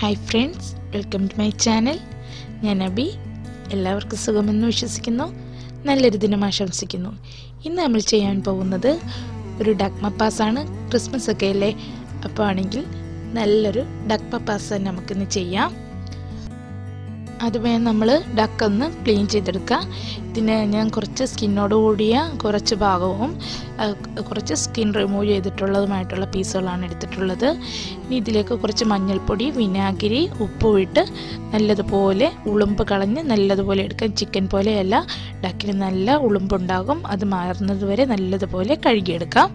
Hi friends, welcome to my channel. ഞാൻ അബി. എല്ലാവർക്കും സുഖമെന്ന് വിശ്വസിക്കുന്നു. നല്ലൊരു ദിനം ആശംസിക്കുന്നു. ഇന്ന് നമ്മൾ ചെയ്യാൻ പോകുന്നത് ഒരു ഡക്ക് മപ്പാസ് ആണ്. ക്രിസ്മസ് ഒക്കെ അല്ലേ, അപ്പോൾ ആണെങ്കിൽ നല്ലൊരു ഡക്ക് മപ്പാസ് നമുക്കിന്ന് ചെയ്യാം. അതുവേ നമ്മൾ ഡക്ക് ഒന്ന് ക്ലീൻ ചെയ്തെടുക്കുക. ഇതിന് ഞാൻ കുറച്ച് സ്കിന്നോട് കൂടിയ കുറച്ച് ഭാഗവും കുറച്ച് സ്കിൻ റിമൂവ് ചെയ്തിട്ടുള്ളതുമായിട്ടുള്ള പീസുകളാണ് എടുത്തിട്ടുള്ളത്. ഇനി ഇതിലേക്ക് കുറച്ച് മഞ്ഞൾപ്പൊടി, വിനാഗിരി, ഉപ്പും ഇട്ട് നല്ലതുപോലെ ഉളുമ്പ് കളഞ്ഞ് നല്ലതുപോലെ എടുക്കാം. ചിക്കൻ പോലെയല്ല, ഡക്കിന് നല്ല ഉളുമ്പുണ്ടാകും. അത് മാറുന്നത് വരെ നല്ലതുപോലെ കഴുകിയെടുക്കാം.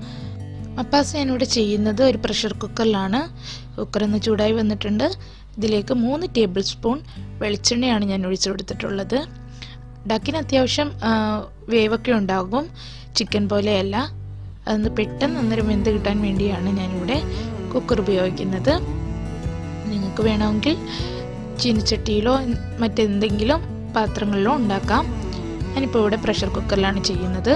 മപ്പാസ് ഞാനിവിടെ ചെയ്യുന്നത് ഒരു പ്രഷർ കുക്കറിലാണ്. കുക്കറൊന്ന് ചൂടായി വന്നിട്ടുണ്ട്. ഇതിലേക്ക് 3 ടേബിൾ സ്പൂൺ വെളിച്ചെണ്ണയാണ് ഞാൻ ഒഴിച്ചു കൊടുത്തിട്ടുള്ളത്. ഡക്കിന് അത്യാവശ്യം വേവൊക്കെ ഉണ്ടാകും, ചിക്കൻ പോലെയല്ല. അതൊന്ന് പെട്ടെന്ന് അന്നേരം വെന്ത് കിട്ടാൻ വേണ്ടിയാണ് ഞാനിവിടെ കുക്കർ ഉപയോഗിക്കുന്നത്. നിങ്ങൾക്ക് വേണമെങ്കിൽ ചീനിച്ചട്ടിയിലോ മറ്റെന്തെങ്കിലും പാത്രങ്ങളിലോ ഉണ്ടാക്കാം. ഞാനിപ്പോൾ ഇവിടെ പ്രഷർ കുക്കറിലാണ് ചെയ്യുന്നത്.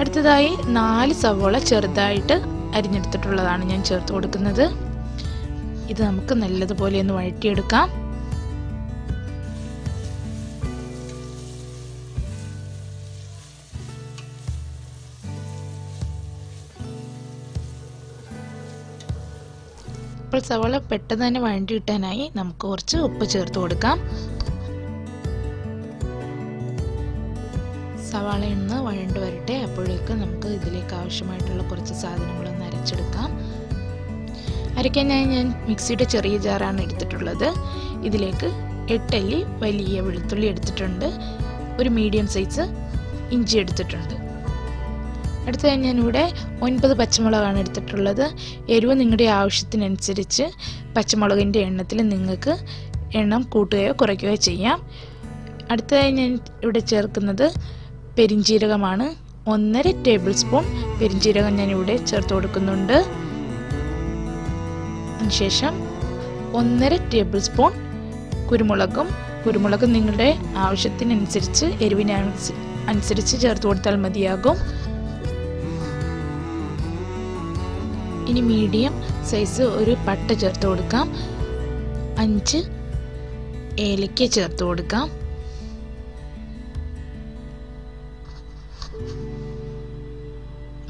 അടുത്തതായി 4 സവോള ചെറുതായിട്ട് അരിഞ്ഞെടുത്തിട്ടുള്ളതാണ് ഞാൻ ചേർത്ത് കൊടുക്കുന്നത്. ഇത് നമുക്ക് നല്ലതുപോലെ ഒന്ന് വഴറ്റിയെടുക്കാം. ഇപ്പോൾ സവാള പെട്ടെന്ന് തന്നെ വഴറ്റി കിട്ടാനായി നമുക്ക് കുറച്ച് ഉപ്പ് ചേർത്ത് കൊടുക്കാം. സവാള ഒന്ന് വഴണ്ട് വരട്ടെ. അപ്പോഴേക്ക് നമുക്ക് ഇതിലേക്ക് ആവശ്യമായിട്ടുള്ള കുറച്ച് സാധനങ്ങളൊന്ന് അരച്ചെടുക്കാം. അരയ്ക്കാനായി ഞാൻ മിക്സിയുടെ ചെറിയ ജാറാണ് എടുത്തിട്ടുള്ളത്. ഇതിലേക്ക് 8 അല്ലി വലിയ വെളുത്തുള്ളി എടുത്തിട്ടുണ്ട്. ഒരു മീഡിയം സൈസ് ഇഞ്ചി എടുത്തിട്ടുണ്ട്. അടുത്തതായി ഞാനിവിടെ 9 പച്ചമുളകാണ് എടുത്തിട്ടുള്ളത്. എരിവ് നിങ്ങളുടെ ആവശ്യത്തിനനുസരിച്ച് പച്ചമുളകിൻ്റെ എണ്ണത്തിൽ നിങ്ങൾക്ക് എണ്ണം കൂട്ടുകയോ കുറയ്ക്കുകയോ ചെയ്യാം. അടുത്തതായി ഞാൻ ഇവിടെ ചേർക്കുന്നത് പെരിഞ്ജീരകമാണ്. 1.5 ടേബിൾ സ്പൂൺ പെരിഞ്ജീരകം ഞാനിവിടെ ചേർത്ത് കൊടുക്കുന്നുണ്ട്. അതിനുശേഷം 1.5 ടേബിൾ സ്പൂൺ കുരുമുളകും നിങ്ങളുടെ ആവശ്യത്തിനനുസരിച്ച് അനുസരിച്ച് ചേർത്ത് കൊടുത്താൽ മതിയാകും. ഇനി മീഡിയം സൈസ് ഒരു പട്ട ചേർത്ത് കൊടുക്കാം. 5 ഏലക്ക ചേർത്ത് കൊടുക്കാം.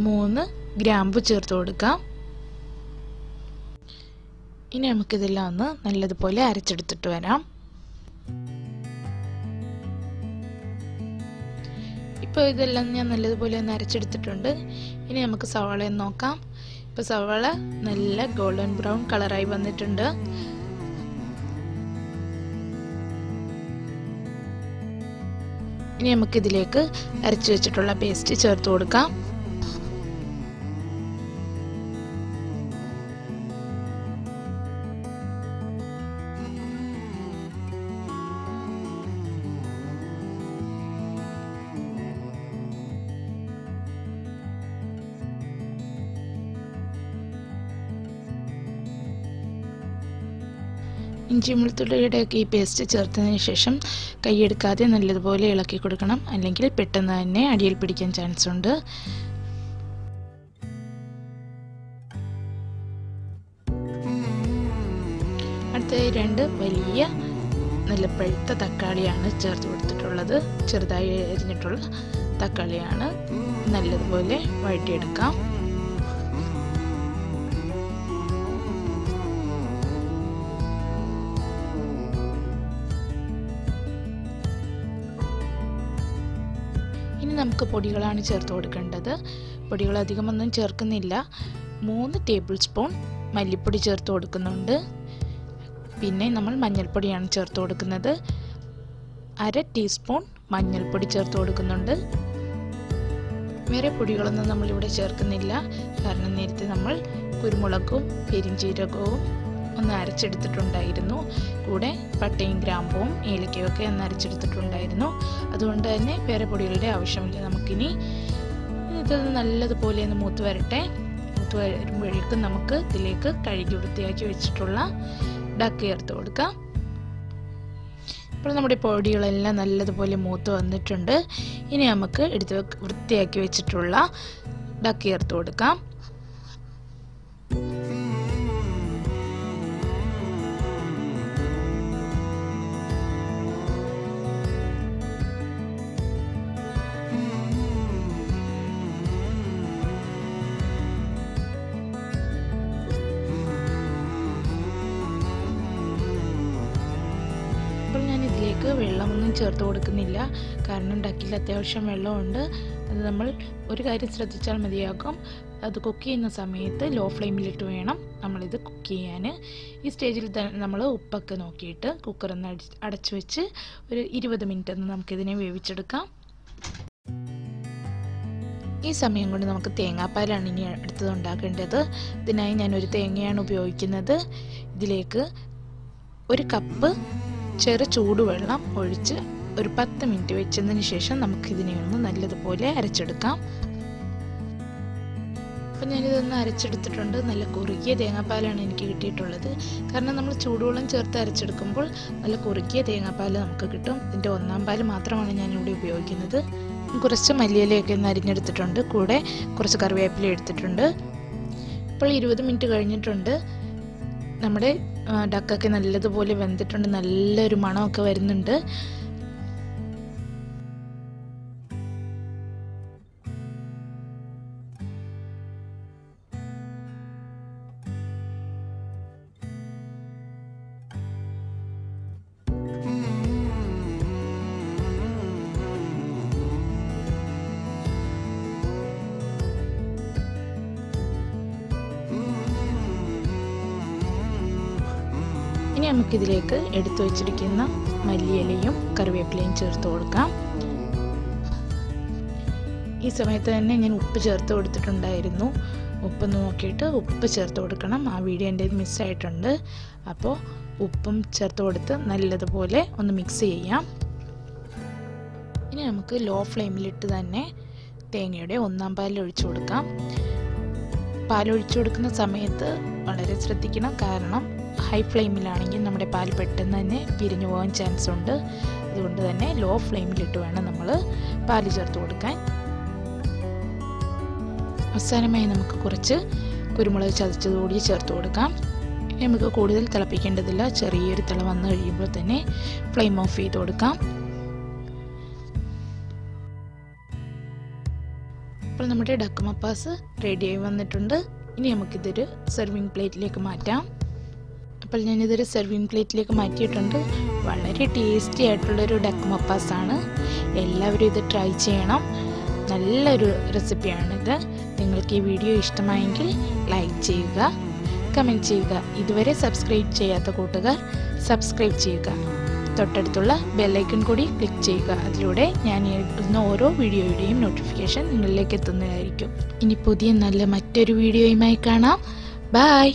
3 ഗ്രാമ്പു ചേർത്ത് കൊടുക്കാം. ഇനി നമുക്കിതെല്ലാം ഒന്ന് നല്ലതുപോലെ അരച്ചെടുത്തിട്ട് വരാം. ഇപ്പോൾ ഇതെല്ലാം ഞാൻ നല്ലതുപോലെ ഒന്ന് അരച്ചെടുത്തിട്ടുണ്ട്. ഇനി നമുക്ക് സവാള നോക്കാം. ഇപ്പോൾ സവാള നല്ല ഗോൾഡൻ ബ്രൗൺ കളറായി വന്നിട്ടുണ്ട്. ഇനി നമുക്കിതിലേക്ക് അരച്ചു വെച്ചിട്ടുള്ള പേസ്റ്റ് ചേർത്ത് കൊടുക്കാം. ഇഞ്ചി വെളുത്തുള്ളിയുടെയൊക്കെ ഈ പേസ്റ്റ് ചേർത്തതിന് ശേഷം കൈയെടുക്കാതെ നല്ലതുപോലെ ഇളക്കി കൊടുക്കണം, അല്ലെങ്കിൽ പെട്ടെന്ന് തന്നെ അടിയിൽ പിടിക്കാൻ ചാൻസ് ഉണ്ട്. അടുത്തതായി 2 വലിയ നല്ല പഴുത്ത തക്കാളിയാണ് ചേർത്ത് കൊടുത്തിട്ടുള്ളത്. ചെറുതായി അരിഞ്ഞിട്ടുള്ള തക്കാളിയാണ്. നല്ലതുപോലെ വഴറ്റിയെടുക്കാം. ഇനി നമുക്ക് പൊടികളാണ് ചേർത്ത് കൊടുക്കേണ്ടത്. പൊടികൾ അധികമൊന്നും ചേർക്കുന്നില്ല. 3 ടേബിൾ സ്പൂൺ മല്ലിപ്പൊടി ചേർത്ത് കൊടുക്കുന്നുണ്ട്. പിന്നെ നമ്മൾ മഞ്ഞൾപ്പൊടിയാണ് ചേർത്ത് കൊടുക്കുന്നത്. 1/2 ടീസ്പൂൺ മഞ്ഞൾപ്പൊടി ചേർത്ത് കൊടുക്കുന്നുണ്ട്. വേറെ പൊടികളൊന്നും നമ്മളിവിടെ ചേർക്കുന്നില്ല, കാരണം നേരത്തെ നമ്മൾ കുരുമുളകും പെരിഞ്ജീരകവും ഒന്ന് അരച്ചെടുത്തിട്ടുണ്ടായിരുന്നു. കൂടെ പട്ടയും ഗ്രാമ്പും ഏലക്കയും ഒക്കെ ഒന്ന് അരച്ചെടുത്തിട്ടുണ്ടായിരുന്നു. അതുകൊണ്ട് തന്നെ വേറെ പൊടികളുടെ ആവശ്യമില്ല. നമുക്കിനി ഇത് നല്ലതുപോലെ ഒന്ന് മൂത്ത് വരട്ടെ. മൂത്ത് വരുമ്പോഴേക്കും നമുക്ക് ഇതിലേക്ക് കഴുകി വൃത്തിയാക്കി വെച്ചിട്ടുള്ള ഡക്ക് ചേർത്ത് കൊടുക്കാം. ഇപ്പോൾ നമ്മുടെ പൊടികളെല്ലാം നല്ലതുപോലെ മൂത്ത് വന്നിട്ടുണ്ട്. ഇനി നമുക്ക് എടുത്ത് വൃത്തിയാക്കി വെച്ചിട്ടുള്ള ഡക്ക് ചേർത്ത് കൊടുക്കാം. ഇതിലേക്ക് വെള്ളമൊന്നും ചേർത്ത് കൊടുക്കുന്നില്ല. കാരണം ഡക്കിൽ അത്യാവശ്യം വെള്ളമുണ്ട്. അത് നമ്മൾ ഒരു കാര്യം ശ്രദ്ധിച്ചാൽ മതിയാകും. അത് കുക്ക് ചെയ്യുന്ന സമയത്ത് ലോ ഫ്ലെയിമിലിട്ട് വേണം നമ്മളിത് കുക്ക് ചെയ്യാൻ. ഈ സ്റ്റേജിൽ തന്നെ നമ്മൾ ഉപ്പൊക്കെ നോക്കിയിട്ട് കുക്കറൊന്ന് അടച്ചു വെച്ച് ഒരു 20 മിനിറ്റ് ഒന്ന് നമുക്കിതിനെ വേവിച്ചെടുക്കാം. ഈ സമയം കൊണ്ട് നമുക്ക് തേങ്ങാപ്പാലാണ് ഇനി അടുത്തത് ഉണ്ടാക്കേണ്ടത്. ഇതിനായി ഞാനൊരു തേങ്ങയാണ് ഉപയോഗിക്കുന്നത്. ഇതിലേക്ക് 1 കപ്പ് ചെറു ചൂടുവെള്ളം ഒഴിച്ച് ഒരു 10 മിനിറ്റ് വെച്ചതിന് ശേഷം നമുക്കിതിനെ ഒന്ന് നല്ലതുപോലെ അരച്ചെടുക്കാം. അപ്പം ഞാനിതൊന്ന് അരച്ചെടുത്തിട്ടുണ്ട്. നല്ല കുറുകിയ തേങ്ങാപ്പാലാണ് എനിക്ക് കിട്ടിയിട്ടുള്ളത്. കാരണം നമ്മൾ ചൂടുവെള്ളം ചേർത്ത് അരച്ചെടുക്കുമ്പോൾ നല്ല കുറുകിയ തേങ്ങാപ്പാൽ നമുക്ക് കിട്ടും. ഇതിൻ്റെ 1/4 പാൽ മാത്രമാണ് ഞാനിവിടെ ഉപയോഗിക്കുന്നത്. കുറച്ച് മല്ലിയിലയൊക്കെ ഒന്ന് അരിഞ്ഞെടുത്തിട്ടുണ്ട്. കൂടെ കുറച്ച് കറിവേപ്പില എടുത്തിട്ടുണ്ട്. ഇപ്പോൾ 20 മിനിറ്റ് കഴിഞ്ഞിട്ടുണ്ട്. നമ്മുടെ ഡക്കൊക്കെ നല്ലതുപോലെ വെന്തിട്ടുണ്ട്. നല്ലൊരു മണമൊക്കെ വരുന്നുണ്ട്. ഇനി നമുക്കിതിലേക്ക് എടുത്തു വച്ചിരിക്കുന്ന മല്ലിയിലയും കറിവേപ്പിലയും ചേർത്ത് കൊടുക്കാം. ഈ സമയത്ത് തന്നെ ഞാൻ ഉപ്പ് ചേർത്ത് കൊടുത്തിട്ടുണ്ടായിരുന്നു. ഉപ്പൊന്ന് നോക്കിയിട്ട് ഉപ്പ് ചേർത്ത് കൊടുക്കണം. ആ വീഡിയോ എൻ്റെ മിസ്സായിട്ടുണ്ട്. അപ്പോൾ ഉപ്പും ചേർത്ത് കൊടുത്ത് നല്ലതുപോലെ ഒന്ന് മിക്സ് ചെയ്യാം. ഇനി നമുക്ക് ലോ ഫ്ലെയിമിലിട്ട് തന്നെ തേങ്ങയുടെ 1/4 പാൽ ഒഴിച്ചു കൊടുക്കാം. പാലൊഴിച്ചു കൊടുക്കുന്ന സമയത്ത് വളരെ ശ്രദ്ധിക്കണം. കാരണം ഹൈ ഫ്ലെയിമിലാണെങ്കിൽ നമ്മുടെ പാൽ പെട്ടെന്ന് തന്നെ പിരിഞ്ഞു പോകാൻ ചാൻസ് ഉണ്ട്. അതുകൊണ്ട് തന്നെ ലോ ഫ്ലെയിമിലിട്ട് വേണം നമ്മൾ പാല് ചേർത്ത് കൊടുക്കാൻ. അവസാനമായി നമുക്ക് കുറച്ച് കുരുമുളക് ചതച്ചതുകൂടി ചേർത്ത് കൊടുക്കാം. നമുക്ക് കൂടുതൽ തിളപ്പിക്കേണ്ടതില്ല. ചെറിയൊരു തിള വന്നു കഴിയുമ്പോൾ തന്നെ ഫ്ലെയിം ഓഫ് ചെയ്ത് കൊടുക്കാം. അപ്പോൾ നമ്മുടെ ഡക്ക് മപ്പാസ് റെഡിയായി വന്നിട്ടുണ്ട്. ഇനി നമുക്കിതൊരു സെർവിങ് പ്ലേറ്റിലേക്ക് മാറ്റാം. അപ്പോൾ ഞാനിതൊരു സെർവിങ് പ്ലേറ്റിലേക്ക് മാറ്റിയിട്ടുണ്ട്. വളരെ ടേസ്റ്റി ആയിട്ടുള്ളൊരു ഡക്ക് മപ്പാസാണ്. എല്ലാവരും ഇത് ട്രൈ ചെയ്യണം. നല്ലൊരു റെസിപ്പിയാണിത്. നിങ്ങൾക്ക് ഈ വീഡിയോ ഇഷ്ടമായെങ്കിൽ ലൈക്ക് ചെയ്യുക, കമൻറ്റ് ചെയ്യുക. ഇതുവരെ സബ്സ്ക്രൈബ് ചെയ്യാത്ത കൂട്ടുകാർ സബ്സ്ക്രൈബ് ചെയ്യുക. തൊട്ടടുത്തുള്ള ബെല്ലൈക്കൺ കൂടി ക്ലിക്ക് ചെയ്യുക. അതിലൂടെ ഞാൻ ഇടുന്ന ഓരോ വീഡിയോയുടെയും നോട്ടിഫിക്കേഷൻ നിങ്ങളിലേക്ക് എത്തുന്നതായിരിക്കും. ഇനി പുതിയ നല്ല മറ്റൊരു വീഡിയോയുമായി കാണാം. ബൈ.